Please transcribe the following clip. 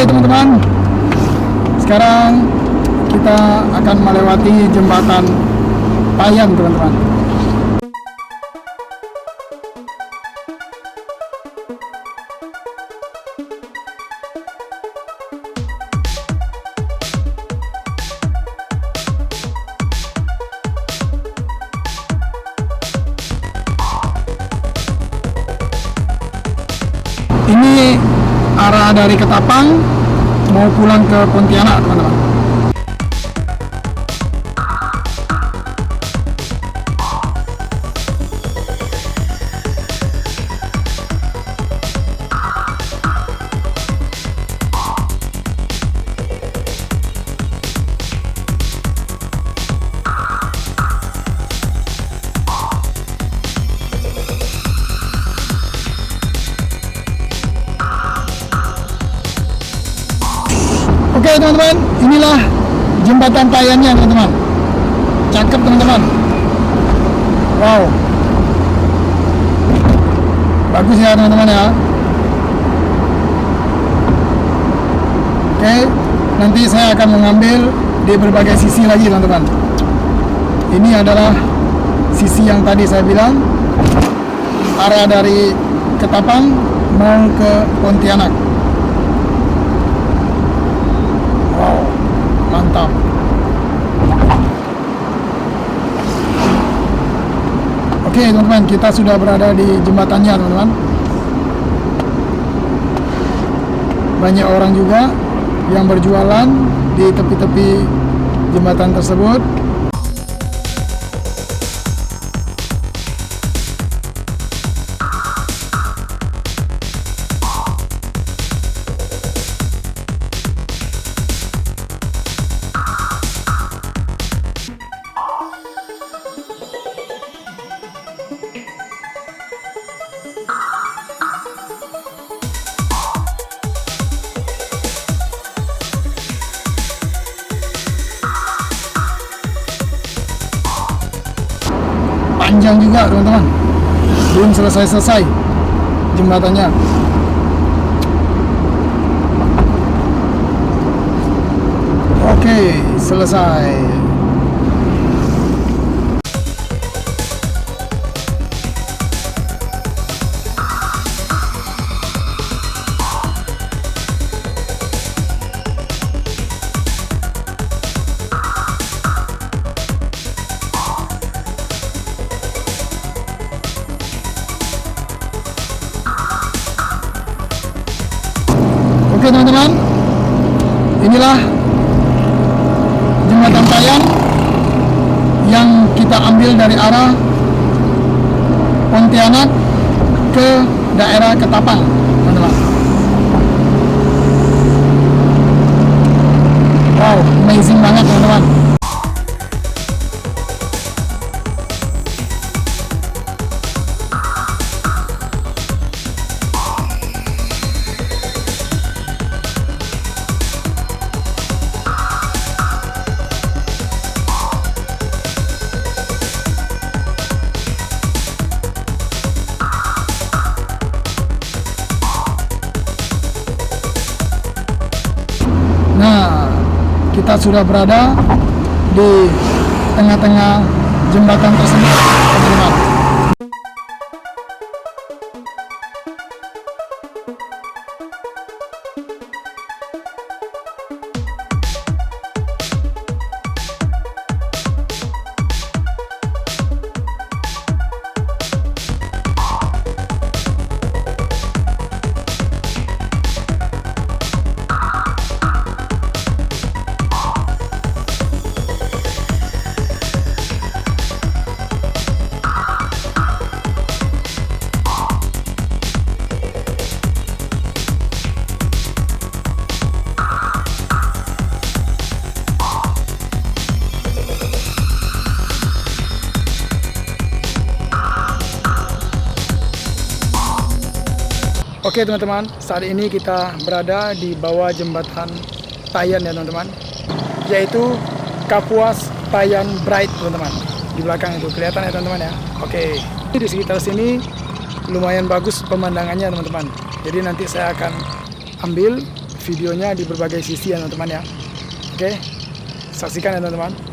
Oke teman-teman, sekarang kita akan melewati jembatan Tayan teman-teman. Ini arah dari Ketapang mau pulang ke Pontianak teman-teman. Oke teman-teman, inilah jembatan Tayannya teman-teman. Cakep teman-teman. Wow, bagus ya teman-teman ya. Oke, nanti saya akan mengambil di berbagai sisi lagi teman-teman. Ini adalah sisi yang tadi saya bilang, area dari Ketapang mau ke Pontianak. Wow, mantap. Oke teman-teman, kita sudah berada di jembatannya teman-teman. Banyak orang juga yang berjualan di tepi-tepi jembatan tersebut. Panjang juga teman-teman, belum selesai jembatannya. Oke, selesai. Oke teman-teman, inilah jembatan Tayan yang kita ambil dari arah Pontianak ke daerah Ketapang teman-teman. Wow, amazing banget teman-teman. Nah, kita sudah berada di tengah-tengah jembatan tersebut, teman-teman. Oke teman-teman, saat ini kita berada di bawah jembatan Tayan ya teman-teman, yaitu Kapuas Tayan Bright teman-teman. Di belakang itu kelihatan ya teman-teman ya. Oke, di sekitar sini lumayan bagus pemandangannya teman-teman. Jadi nanti saya akan ambil videonya di berbagai sisi ya teman-teman ya. Oke, saksikan ya teman-teman.